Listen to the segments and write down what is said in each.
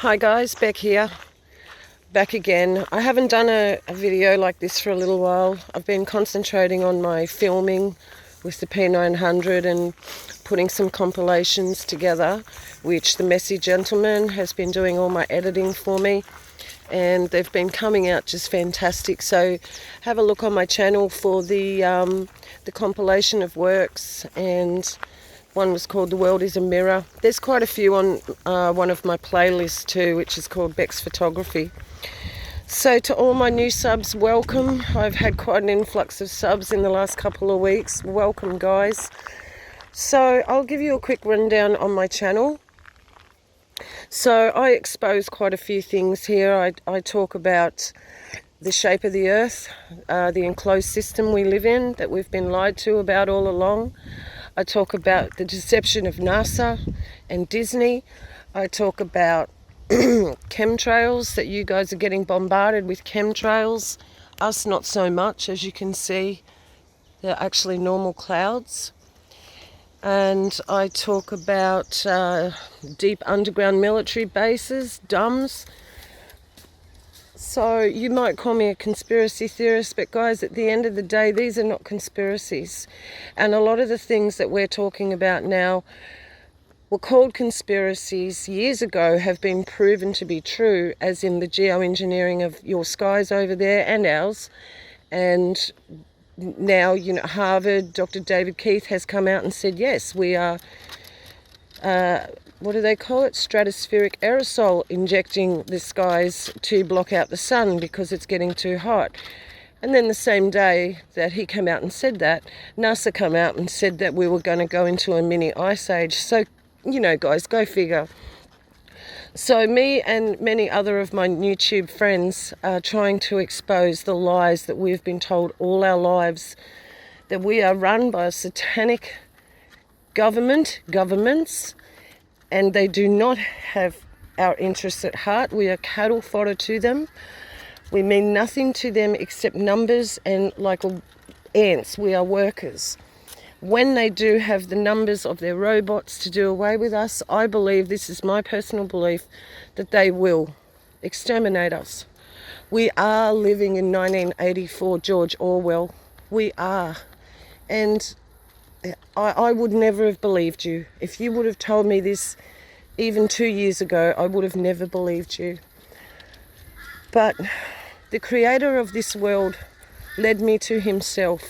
Hi guys, Beck here, back again. I haven't done a video like this for a little while. I've been concentrating on my filming with the P900 and putting some compilations together, which the Messy Gentleman has been doing all my editing for me, and they've been coming out just fantastic. So have a look on my channel for the compilation of works, and one was called The World is a Mirror. There's quite a few on one of my playlists too, which is called Beck's Photography. So to all my new subs, welcome. I've had quite an influx of subs in the last couple of weeks. Welcome guys. So I'll give you a quick rundown on my channel. So I expose quite a few things here. I talk about the shape of the earth, the enclosed system we live in that we've been lied to about all along. I talk about the deception of NASA and Disney. I talk about chemtrails, that you guys are getting bombarded with chemtrails. Us not so much, as you can see. They're actually normal clouds. And I talk about deep underground military bases, DUMBs. So you might call me a conspiracy theorist, but guys, at the end of the day, these are not conspiracies. And a lot of the things that we're talking about now were called conspiracies years ago, have been proven to be true, as in the geoengineering of your skies over there and ours. And now, you know, Harvard, Dr. David Keith has come out and said, yes, we are, what do they call it? Stratospheric aerosol injecting the skies to block out the sun because it's getting too hot. And then the same day that he came out and said that, NASA came out and said that we were going to go into a mini ice age. So, you know, guys, go figure. So me and many other of my YouTube friends are trying to expose the lies that we've been told all our lives, that we are run by a satanic governments, and they do not have our interests at heart. We are cattle fodder to them. We mean nothing to them except numbers, and like ants, we are workers. When they do have the numbers of their robots to do away with us, I believe, this is my personal belief, that they will exterminate us. We are living in 1984 George Orwell. We are. And I would never have believed you. If you would have told me this even 2 years ago, I would have never believed you. But the creator of this world led me to himself,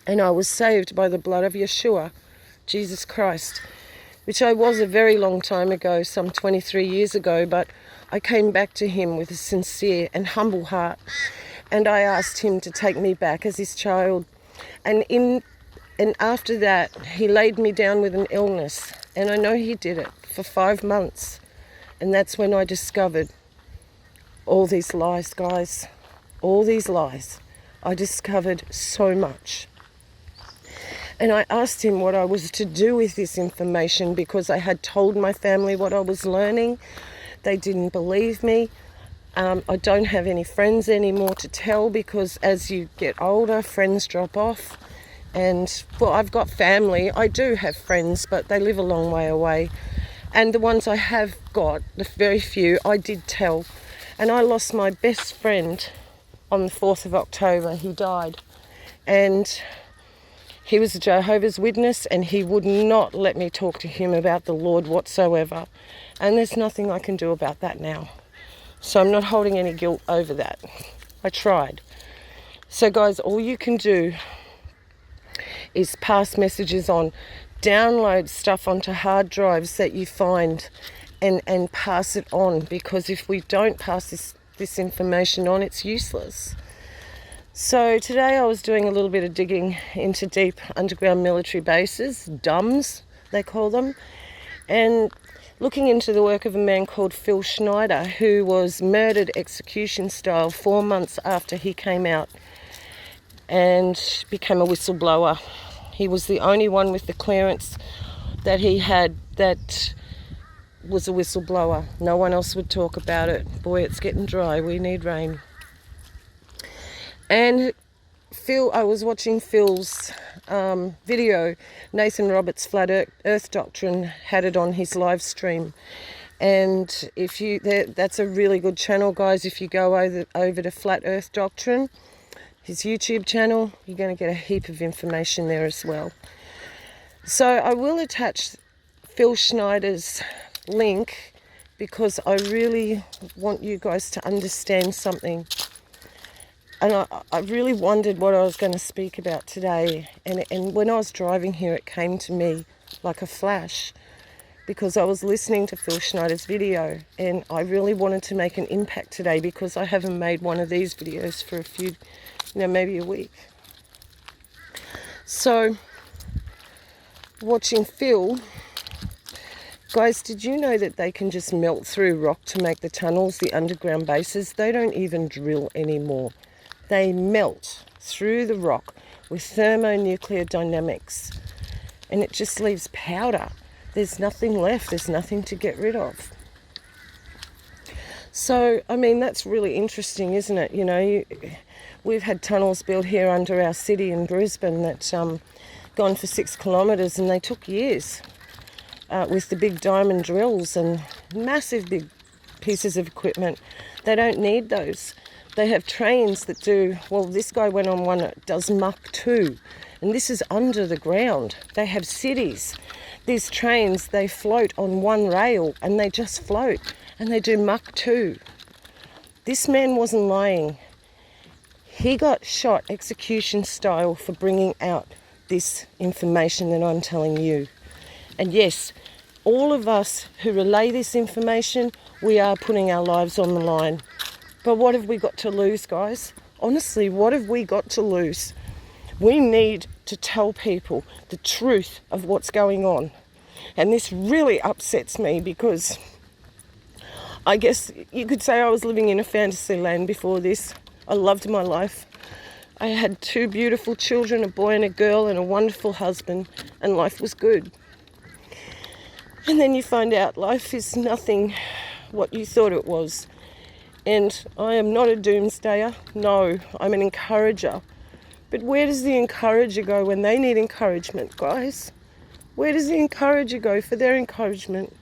and I was saved by the blood of Yeshua, Jesus Christ, which I was a very long time ago, some 23 years ago, but I came back to him with a sincere and humble heart, and I asked him to take me back as his child. And after that, he laid me down with an illness, and I know he did it for 5 months. And that's when I discovered all these lies, guys. All these lies. I discovered so much. And I asked him what I was to do with this information, because I had told my family what I was learning. They didn't believe me. I don't have any friends anymore to tell, because as you get older, friends drop off. And, well, I've got family. I do have friends, but they live a long way away. And the ones I have got, the very few, I did tell. And I lost my best friend on the 4th of October. He died. And he was a Jehovah's Witness, and he would not let me talk to him about the Lord whatsoever. And there's nothing I can do about that now. So I'm not holding any guilt over that. I tried. So guys, all you can do is pass messages on, download stuff onto hard drives that you find, and pass it on, because if we don't pass this information on, it's useless. So today I was doing a little bit of digging into deep underground military bases, DUMBs they call them, and looking into the work of a man called Phil Schneider, who was murdered execution style 4 months after he came out and became a whistleblower. He was the only one with the clearance that he had that was a whistleblower. No one else would talk about it. Boy, it's getting dry. We need rain. And Phil, I was watching Phil's video. Nathan Roberts' Flat Earth Doctrine had it on his live stream. And if you, that's a really good channel, guys. If you go over to Flat Earth Doctrine, his YouTube channel, you're going to get a heap of information there as well. So I will attach Phil Schneider's link because I really want you guys to understand something. And I really wondered what I was going to speak about today. And when I was driving here, it came to me like a flash, because I was listening to Phil Schneider's video, and I really wanted to make an impact today because I haven't made one of these videos for a few, maybe a week. So, watching Phil, guys, did you know that they can just melt through rock to make the tunnels, the underground bases? They don't even drill anymore. They melt through the rock with thermonuclear dynamics, and it just leaves powder. There's nothing left. There's nothing to get rid of. So, I mean, that's really interesting, isn't it? We've had tunnels built here under our city in Brisbane that's gone for 6 kilometres, and they took years with the big diamond drills and massive big pieces of equipment. They don't need those. They have trains that do, well, this guy went on one that does Mach 2, and this is under the ground. They have cities. These trains, they float on one rail, and they just float, and they do Mach 2. This man wasn't lying. He got shot execution style for bringing out this information that I'm telling you. And yes, all of us who relay this information, we are putting our lives on the line. But what have we got to lose, guys? Honestly, what have we got to lose? We need to tell people the truth of what's going on. And this really upsets me because I guess you could say I was living in a fantasy land before this. I loved my life. I had 2 beautiful children, a boy and a girl, and a wonderful husband, and life was good. And then you find out life is nothing what you thought it was. And I am not a doomsdayer. No, I'm an encourager. But where does the encourager go when they need encouragement, guys? Where does the encourager go for their encouragement?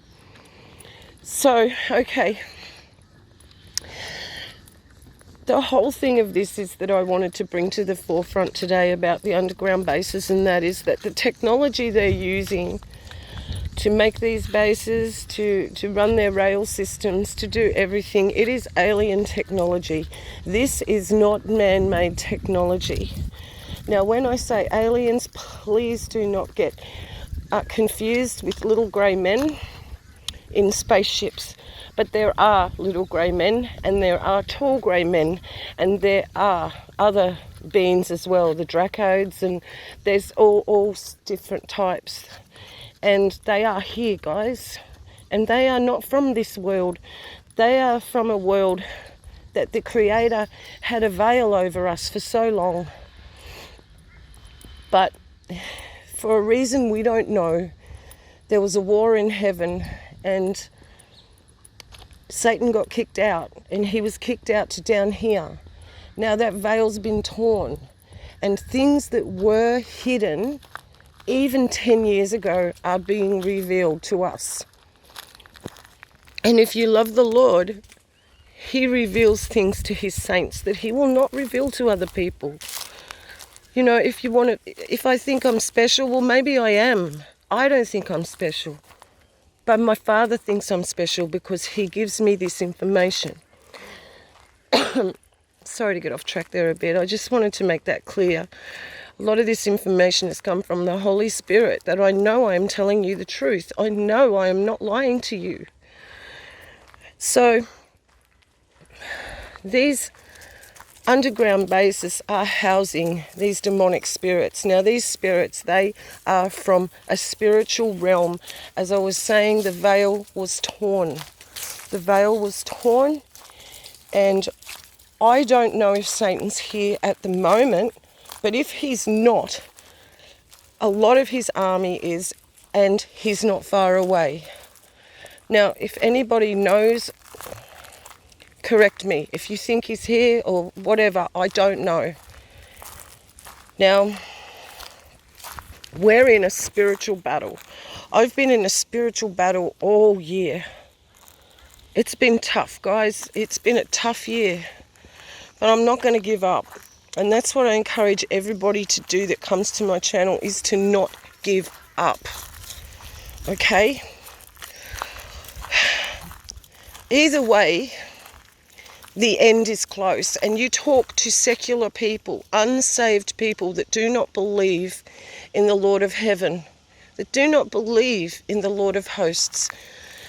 So, okay. The whole thing of this is that I wanted to bring to the forefront today about the underground bases, and that is that the technology they're using to make these bases, to run their rail systems, to do everything, it is alien technology. This is not man-made technology. Now, when I say aliens, please do not get confused with little grey men in spaceships. But there are little grey men, and there are tall grey men, and there are other beings as well, the Dracoids, and there's all different types. And they are here, guys. And they are not from this world. They are from a world that the Creator had a veil over us for so long. But for a reason we don't know, there was a war in heaven, and Satan got kicked out, and he was kicked out to down here. Now that veil's been torn, and things that were hidden even 10 years ago are being revealed to us. And if you love the Lord, he reveals things to his saints that he will not reveal to other people. If I think I'm special, well, maybe I am. I don't think I'm special. But my Father thinks I'm special because he gives me this information. Sorry to get off track there a bit. I just wanted to make that clear. A lot of this information has come from the Holy Spirit, that I know I am telling you the truth. I know I am not lying to you. So, these underground bases are housing these demonic spirits. Now, these spirits, they are from a spiritual realm. As I was saying, the veil was torn. The veil was torn, and I don't know if Satan's here at the moment, but if he's not, a lot of his army is, and he's not far away. Now, if anybody knows, correct me. If you think he's here or whatever, I don't know. Now, we're in a spiritual battle. I've been in a spiritual battle all year. It's been tough, guys. It's been a tough year. But I'm not going to give up. And that's what I encourage everybody to do that comes to my channel, is to not give up. Okay? Either way, the end is close. And you talk to secular people, unsaved people that do not believe in the Lord of heaven, that do not believe in the Lord of hosts.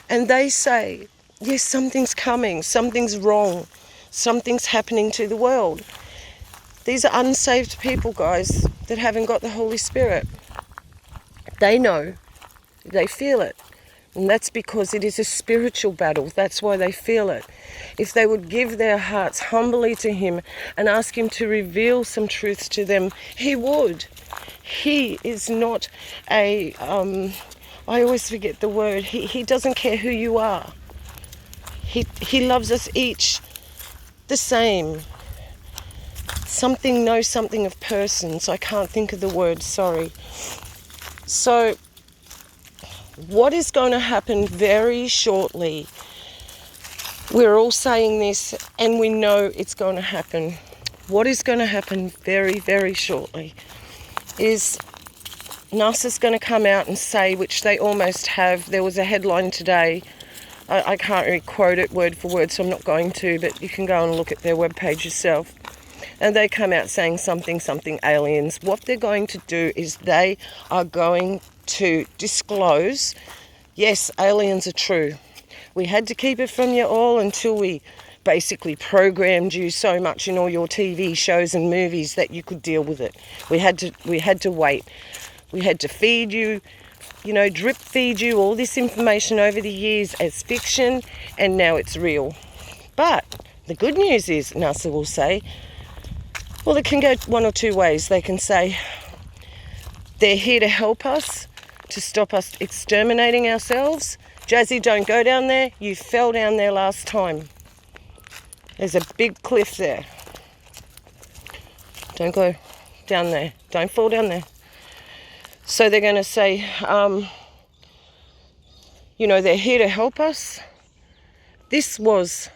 And they say, yes, something's coming, something's wrong, something's happening to the world. These are unsaved people, guys, that haven't got the Holy Spirit. They know, they feel it. And that's because it is a spiritual battle. That's why they feel it. If they would give their hearts humbly to him and ask him to reveal some truths to them, he would. He is not a, I always forget the word, he doesn't care who you are. He loves us each the same. Something of persons. I can't think of the word, sorry. So, what is going to happen very shortly, we're all saying this and we know it's going to happen. What is going to happen very, very shortly is NASA's going to come out and say, which they almost have, there was a headline today, I can't really quote it word for word, so I'm not going to, but you can go and look at their webpage yourself. And they come out saying something aliens. What they're going to do is they are going to disclose, yes, aliens are true. We had to keep it from you all until we basically programmed you so much in all your TV shows and movies that you could deal with it. We had to wait. We had to feed you, drip feed you all this information over the years as fiction, and now it's real. But the good news is, NASA will say, well, it can go one or two ways. They can say they're here to help us, to stop us exterminating ourselves. Jazzy, don't go down there. You fell down there last time. There's a big cliff there. Don't go down there. Don't fall down there. So they're going to say, they're here to help us. This was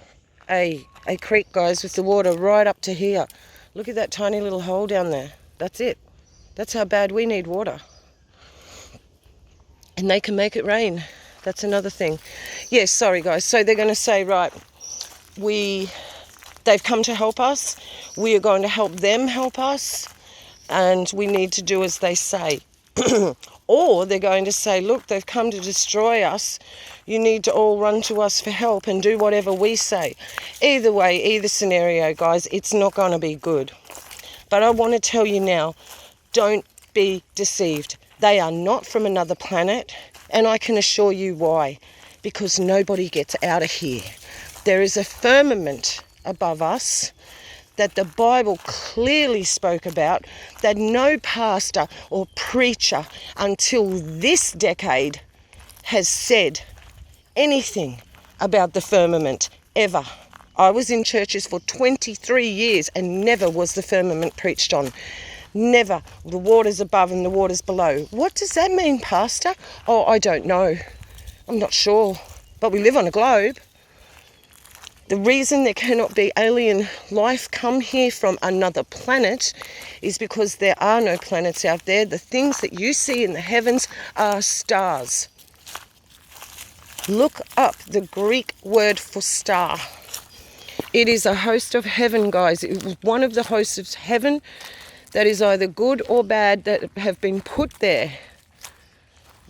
a creek, guys, with the water right up to here. Look at that tiny little hole down there. That's it. That's how bad we need water. And they can make it rain. That's another thing. Yes, sorry, guys. So they're going to say, right, they've come to help us. We are going to help them help us. And we need to do as they say. Or they're going to say, look, they've come to destroy us. You need to all run to us for help and do whatever we say. Either way, either scenario, guys, it's not going to be good. But I want to tell you now, don't be deceived. They are not from another planet, and I can assure you why. Because nobody gets out of here. There is a firmament above us that the Bible clearly spoke about, that no pastor or preacher until this decade has said anything about the firmament ever. I was in churches for 23 years and never was the firmament preached on. Never. The water's above and the water's below. What does that mean, Pastor? Oh, I don't know. I'm not sure. But we live on a globe. The reason there cannot be alien life come here from another planet is because there are no planets out there. The things that you see in the heavens are stars. Look up the Greek word for star. It is a host of heaven, guys. It was one of the hosts of heaven that is either good or bad that have been put there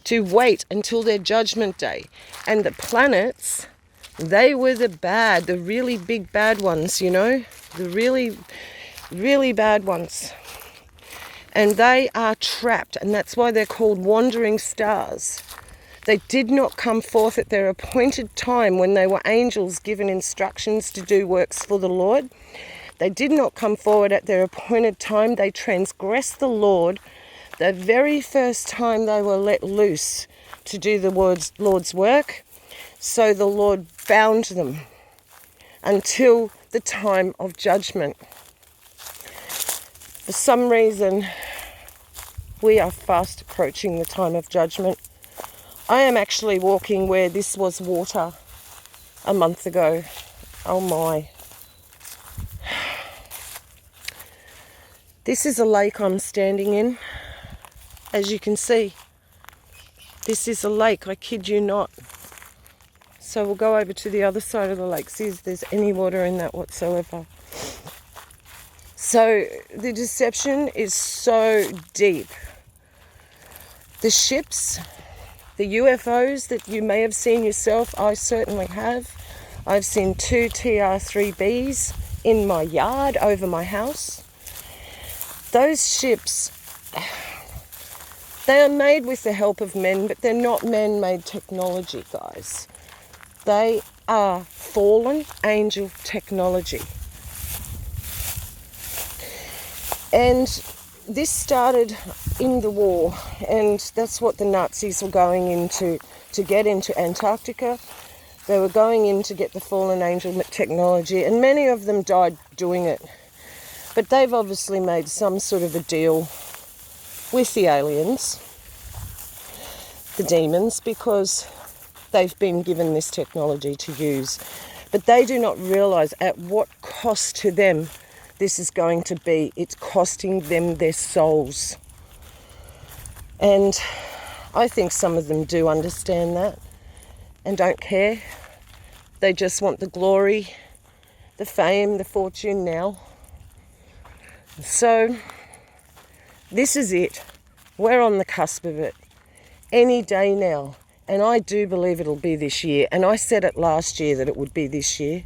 to wait until their judgment day. And the planets, they were the really big bad ones, the really, really bad ones. And they are trapped, and that's why they're called wandering stars. They did not come forth at their appointed time when they were angels given instructions to do works for the Lord. They did not come forward at their appointed time. They transgressed the Lord the very first time they were let loose to do the Lord's work. So the Lord bound them until the time of judgment. For some reason, we are fast approaching the time of judgment. I am actually walking where this was water. a month ago. Oh my. This is a lake I'm standing in. As you can see, this is a lake, I kid you not. So we'll go over to the other side of the lake, see if there's any water in that whatsoever. So the deception is so deep. The ships, the UFOs that you may have seen yourself, I certainly have. I've seen 2 TR-3Bs in my yard over my house. Those ships, they are made with the help of men, but they're not man-made technology, guys. They are fallen angel technology. And this started in the war, and that's what the Nazis were going into, to get into Antarctica. They were going in to get the fallen angel technology, and many of them died doing it. But they've obviously made some sort of a deal with the aliens, the demons, because they've been given this technology to use. But they do not realise at what cost to them this is going to be. It's costing them their souls. And I think some of them do understand that and don't care. They just want the glory, the fame, the fortune now. So this is it. We're on the cusp of it. Any day now. And I do believe it'll be this year. And I said it last year that it would be this year.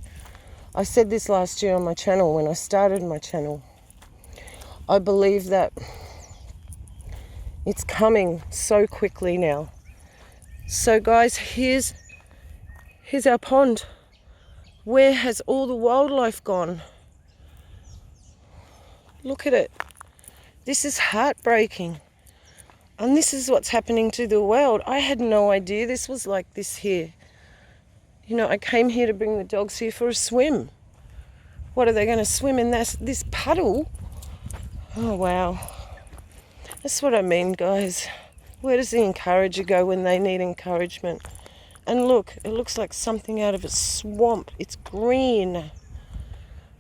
I said this last year on my channel when I started my channel. I believe that it's coming so quickly now. So guys, here's our pond. Where has all the wildlife gone? Look at it. This is heartbreaking. And this is what's happening to the world. I had no idea this was like this here. You know, I came here to bring the dogs here for a swim. What, are they going to swim in this puddle? Oh, wow. That's what I mean, guys. Where does the encourager go when they need encouragement? And look, it looks like something out of a swamp. It's green.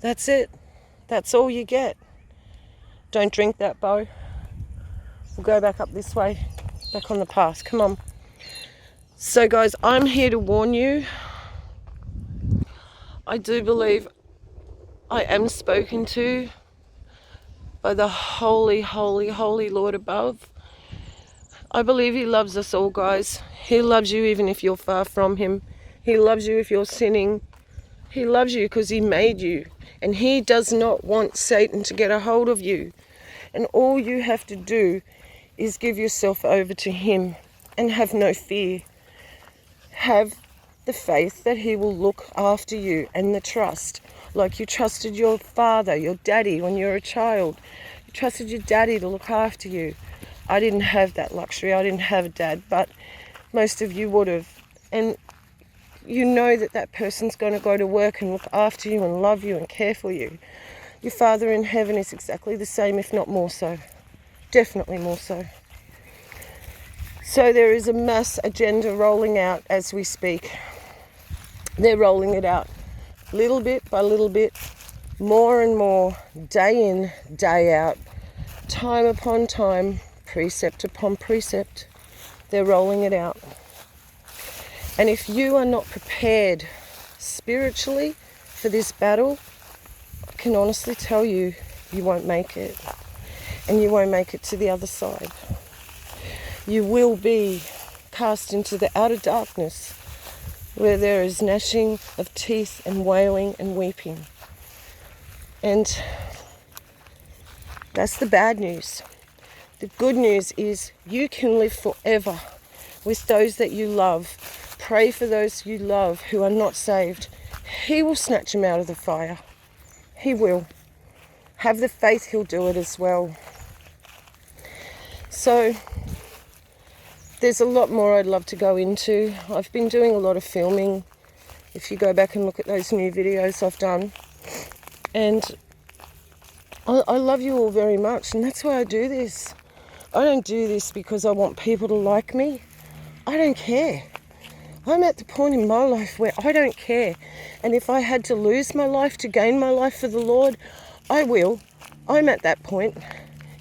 That's it. That's all you get. Don't drink that, Bo. We'll go back up this way, back on the path. Come on. So, guys, I'm here to warn you. I do believe I am spoken to by the holy, holy, holy Lord above. I believe He loves us all, guys. He loves you even if you're far from Him. He loves you if you're sinning. He loves you because He made you. And He does not want Satan to get a hold of you. And all you have to do is give yourself over to Him and have no fear. Have the faith that He will look after you and the trust. Like you trusted your father, your daddy when you were a child. You trusted your daddy to look after you. I didn't have that luxury. I didn't have a dad, but most of you would have. And you know that that person's going to go to work and look after you and love you and care for you. Your Father in heaven is exactly the same, if not more so. Definitely more so. So there is a mass agenda rolling out as we speak. They're rolling it out little bit by little bit, more and more, day in, day out, time upon time, precept upon precept. They're rolling it out. And if you are not prepared spiritually for this battle, I can honestly tell you, you won't make it. And you won't make it to the other side. You will be cast into the outer darkness where there is gnashing of teeth and wailing and weeping. And that's the bad news. The good news is you can live forever with those that you love. Pray for those you love who are not saved. He will snatch them out of the fire. He will. Have the faith He'll do it as well. So there's a lot more I'd love to go into. I've been doing a lot of filming. If you go back and look at those new videos I've done. And I love you all very much, and that's why I do this. I don't do this because I want people to like me. I don't care. I'm at the point in my life where I don't care. And if I had to lose my life to gain my life for the Lord, I will. I'm at that point.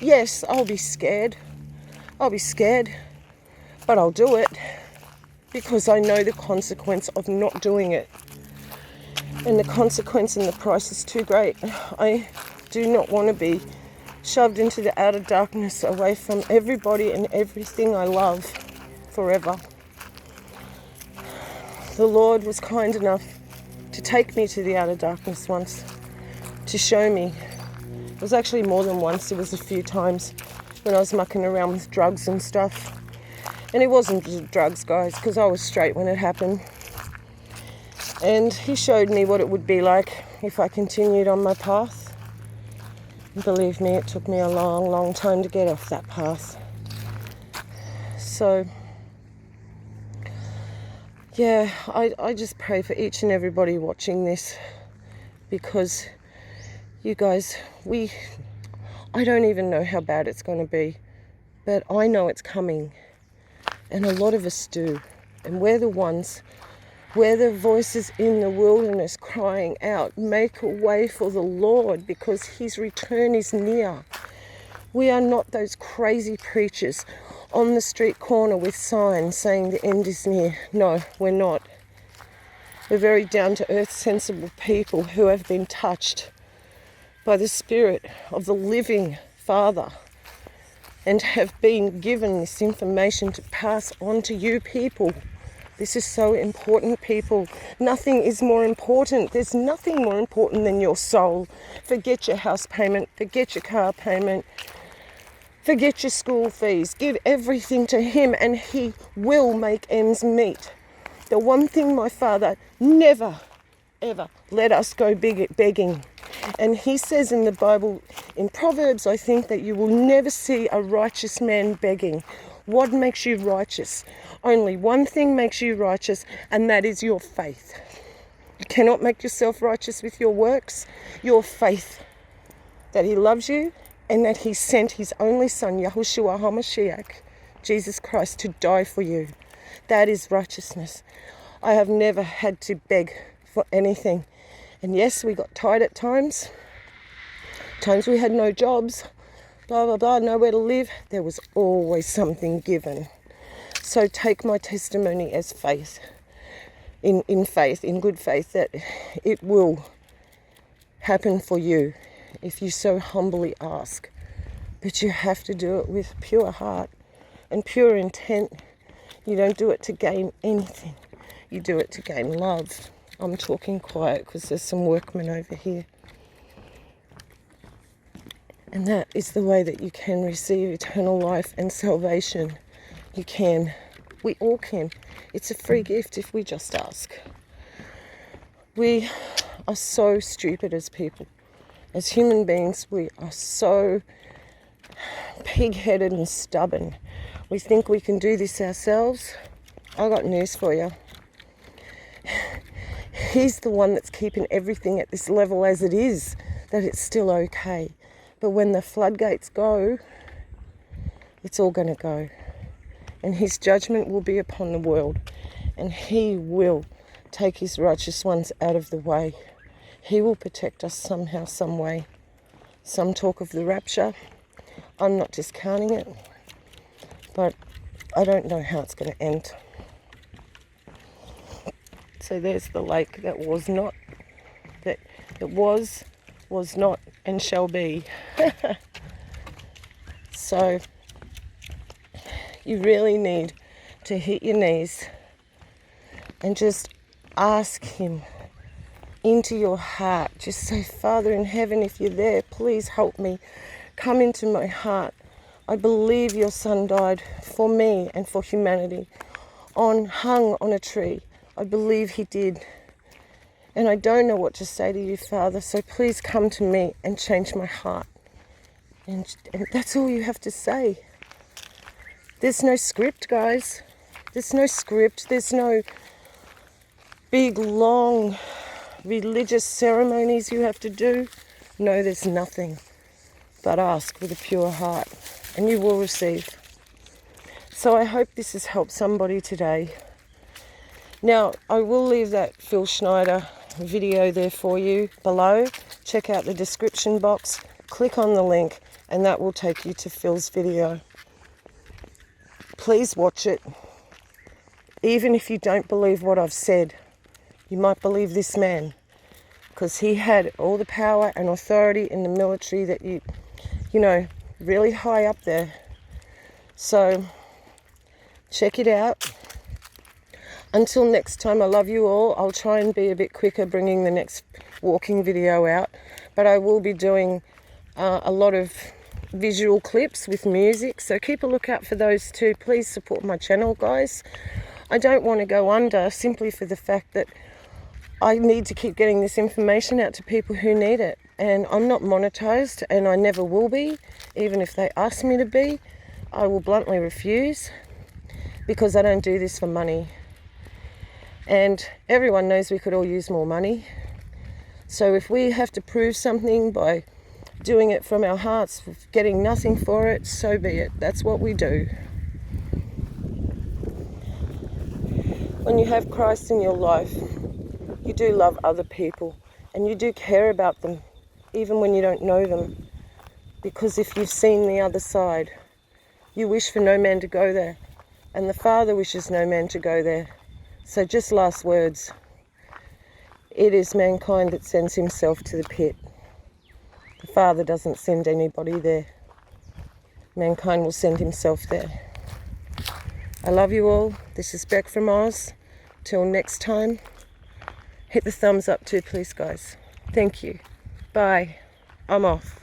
Yes, I'll be scared. I'll be scared. But I'll do it because I know the consequence of not doing it. And the consequence and the price is too great. I do not want to be shoved into the outer darkness away from everybody and everything I love forever. The Lord was kind enough to take me to the outer darkness once, to show me. It was actually more than once, it was a few times when I was mucking around with drugs and stuff. And it wasn't drugs, guys, because I was straight when it happened. And he showed me what it would be like if I continued on my path. And believe me, it took me a long, long time to get off that path. So, yeah, I just pray for each and everybody watching this, because you guys, I don't even know how bad it's going to be, but I know it's coming. And a lot of us do. And we're the voices in the wilderness crying out, make a way for the Lord, because his return is near. We are not those crazy preachers on the street corner with signs saying the end is near. No, we're not. We're very down-to-earth, sensible people who have been touched by the Spirit of the living Father and have been given this information to pass on to you people. This is so important, people. Nothing is more important. There's nothing more important than your soul. Forget your house payment. Forget your car payment. Forget your school fees. Give everything to him and he will make ends meet. The one thing my Father never, ever let us go begging. And he says in the Bible, in Proverbs, I think, that you will never see a righteous man begging. What makes you righteous? Only one thing makes you righteous, and that is your faith. You cannot make yourself righteous with your works. Your faith that he loves you and that he sent his only son, Yahushua HaMashiach, Jesus Christ, to die for you. That is righteousness. I have never had to beg for anything. And yes, we got tired at times. Times we had no jobs, blah, blah, blah, nowhere to live. There was always something given. So take my testimony as faith, in good faith, that it will happen for you if you so humbly ask. But you have to do it with pure heart and pure intent. You don't do it to gain anything. You do it to gain love. I'm talking quiet because there's some workmen over here. And that is the way that you can receive eternal life and salvation. You can. We all can. It's a free gift if we just ask. We are so stupid as people. As human beings, we are so pig-headed and stubborn. We think we can do this ourselves. I got news for you. He's the one that's keeping everything at this level as it is, that it's still okay. But when the floodgates go, it's all going to go. And his judgment will be upon the world. And he will take his righteous ones out of the way. He will protect us somehow, some way. Some talk of the rapture. I'm not discounting it. But I don't know how it's going to end. So there's the lake that was not, that it was not, and shall be. So you really need to hit your knees and just ask him into your heart. Just say, Father in heaven, if you're there, please help me. Come into my heart. I believe your son died for me and for humanity, hung on a tree. I believe he did. And I don't know what to say to you, Father, so please come to me and change my heart. And that's all you have to say. There's no script, guys. There's no script. There's no big, long religious ceremonies you have to do. No, there's nothing. But ask with a pure heart, and you will receive. So I hope this has helped somebody today. Now, I will leave that Phil Schneider video there for you below. Check out the description box, click on the link, and that will take you to Phil's video. Please watch it. Even if you don't believe what I've said, you might believe this man, because he had all the power and authority in the military that you know, really high up there. So check it out. Until next time, I love you all. I'll try and be a bit quicker bringing the next walking video out, but I will be doing a lot of visual clips with music, so keep a lookout for those too. Please support my channel, guys. I don't want to go under simply for the fact that I need to keep getting this information out to people who need it, and I'm not monetized, and I never will be. Even if they ask me to be, I will bluntly refuse, because I don't do this for money. And everyone knows we could all use more money. So if we have to prove something by doing it from our hearts, getting nothing for it, so be it. That's what we do. When you have Christ in your life, you do love other people, and you do care about them, even when you don't know them. Because if you've seen the other side, you wish for no man to go there, and the Father wishes no man to go there. So just last words. It is mankind that sends himself to the pit. The Father doesn't send anybody there. Mankind will send himself there. I love you all. This is Beck from Oz. Till next time, hit the thumbs up too, please, guys. Thank you. Bye. I'm off.